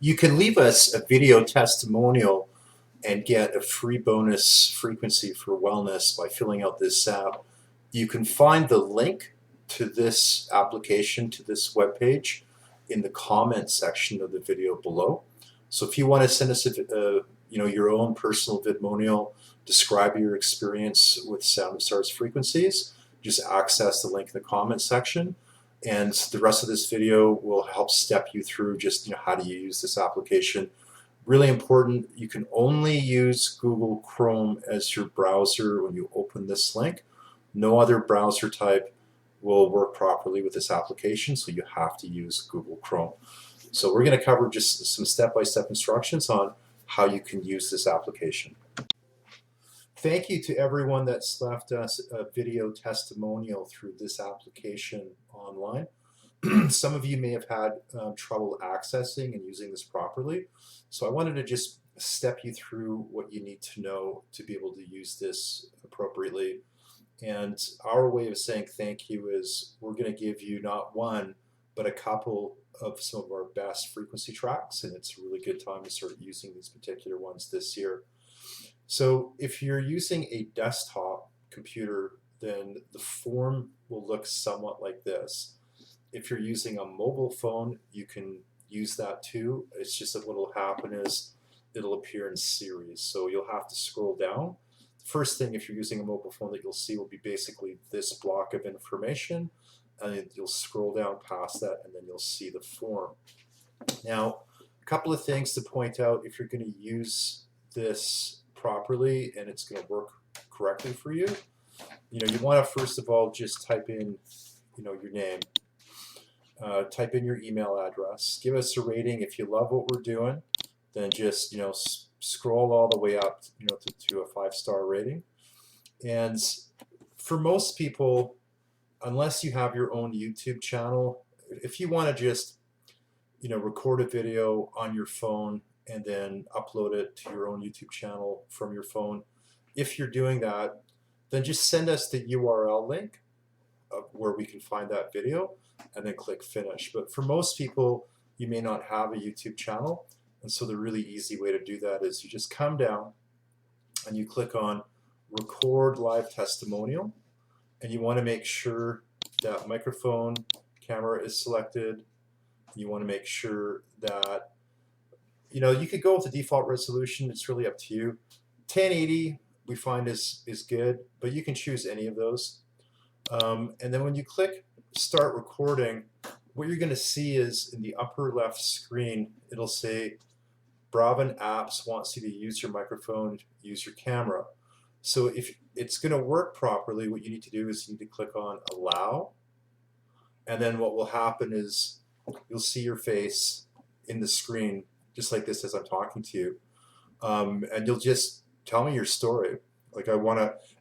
You can leave us a video testimonial and get a free bonus frequency for wellness by filling out this app. You can find the link to this application, to this webpage, in the comment section of the video below. So if you want to send us your own personal Vidmonial, describe your experience with Sound of Stars frequencies, just access the link in the comment section. And the rest of this video will help step you through just how do you use this application. Really important, you can only use Google Chrome as your browser when you open this link. No other browser type will work properly with this application, so you have to use Google Chrome. So we're going to cover just some step-by-step instructions on how you can use this application. Thank you to everyone that's left us a video testimonial through this application online. Some of you may have had trouble accessing and using this properly. So I wanted to just step you through what you need to know to be able to use this appropriately. And our way of saying thank you is we're going to give you not one, but a couple of some of our best frequency tracks. And it's a really good time to start using these particular ones this year. So if you're using a desktop computer, then the form will look somewhat like this. If you're using a mobile phone, you can use that too. It's just that what will happen is it'll appear in series. So you'll have to scroll down. The first thing, if you're using a mobile phone, that you'll see will be basically this block of information, and you'll scroll down past that, and then you'll see the form. Now, a couple of things to point out if you're going to use this properly and it's going to work correctly for you. You want to first of all just type in your name, type in your email address, give us a rating. If you love what we're doing, then just scroll all the way up to a 5-star rating. And for most people, unless you have your own YouTube channel, if you want to just record a video on your phone and then upload it to your own YouTube channel from your phone, if you're doing that, then just send us the URL link of where we can find that video and then click finish. But for most people, you may not have a YouTube channel, and so the really easy way to do that is you just come down and you click on record live testimonial, and you want to make sure that microphone camera is selected. You want to make sure that you could go with the default resolution. It's really up to you. 1080 we find is good, but you can choose any of those. And then when you click start recording, what you're going to see is in the upper left screen, it'll say Bravin Apps wants you to use your microphone, use your camera. So if it's going to work properly, what you need to do is you need to click on allow, and then what will happen is you'll see your face in the screen just like this as I'm talking to you, and you'll just tell me your story. Like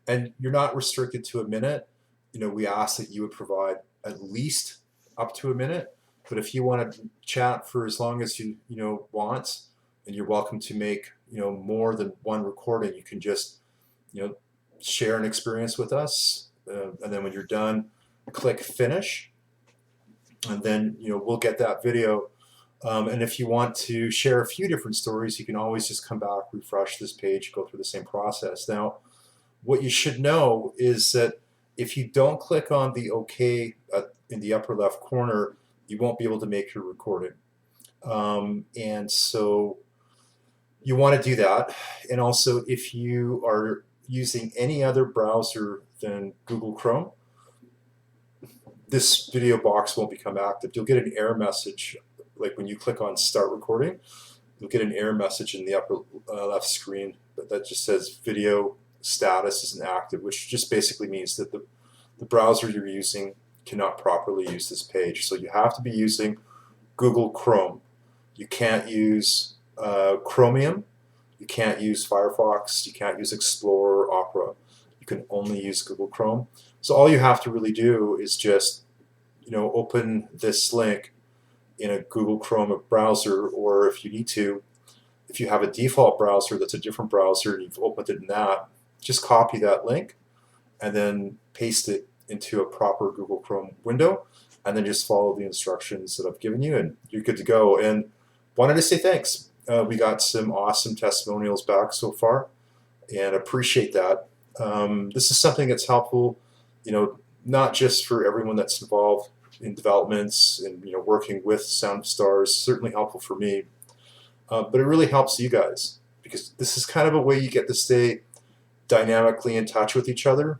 and you're not restricted to a minute. We ask that you would provide at least up to a minute, but if you want to chat for as long as you want, and you're welcome to make more than one recording, you can just share an experience with us, and then when you're done, click finish, and then we'll get that video. And if you want to share a few different stories, you can always just come back, refresh this page, go through the same process. Now, what you should know is that if you don't click on the OK in the upper left corner, you won't be able to make your recording. And so you want to do that. And also, if you are using any other browser than Google Chrome, this video box won't become active. You'll get an error message. Like when you click on start recording, you'll get an error message in the upper left screen that just says video status isn't active, which just basically means that the browser you're using cannot properly use this page. So you have to be using Google Chrome. You can't use Chromium. You can't use FireFox. You can't use Explorer or Opera. You can only use Google Chrome. So all you have to really do is just open this link in a Google Chrome browser, or if you need to, if you have a default browser that's a different browser and you've opened it in that, just copy that link and then paste it into a proper Google Chrome window, and then just follow the instructions that I've given you, and you're good to go. And wanted to say thanks. We got some awesome testimonials back so far, and appreciate that. This is something that's helpful, not just for everyone that's involved in developments and working with Sound of Stars. Certainly helpful for me, but it really helps you guys because this is kind of a way you get to stay dynamically in touch with each other.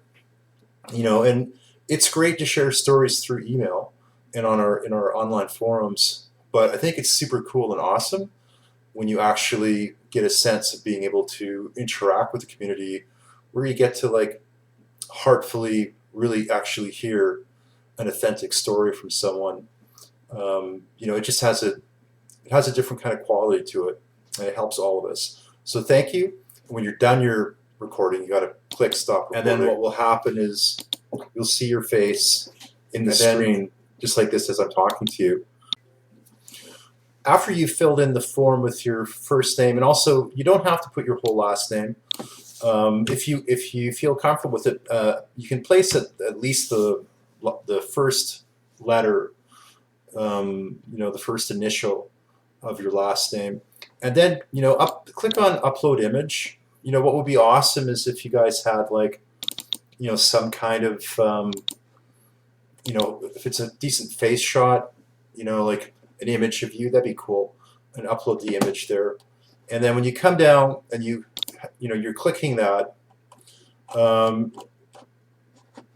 And it's great to share stories through email and in our online forums. But I think it's super cool and awesome when you actually get a sense of being able to interact with the community, where you get to heartfully really actually hear an authentic story from someone. It just has a different kind of quality to it, and it helps all of us. So thank you. When you're done your recording, you got to click stop recording. And then what will happen is you'll see your face in the screen just like this as I'm talking to you. After you've filled in the form with your first name, and also you don't have to put your whole last name. If you feel comfortable with it, you can place at least the first letter, the first initial of your last name, and then click on upload image. What would be awesome is if you guys had some kind of if it's a decent face shot, like an image of you, that'd be cool, and upload the image there. And then when you come down and you're clicking that,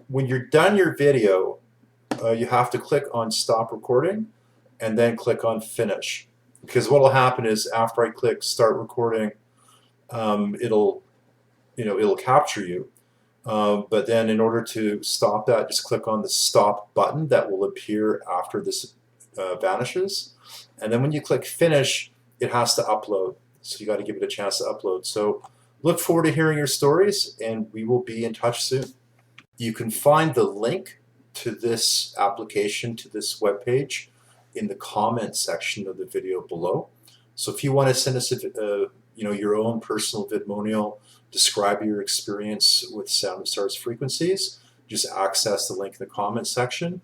when you're done your video, you have to click on stop recording and then click on finish, because what will happen is after I click start recording, it'll capture you, but then in order to stop that, just click on the stop button that will appear after this vanishes, and then when you click finish, it has to upload. So you got to give it a chance to upload. So look forward to hearing your stories, and we will be in touch soon. You can find the link to this application, to this webpage, in the comment section of the video below. So if you want to send us your own personal Vidmonial, describe your experience with Sound of Stars frequencies, just access the link in the comment section.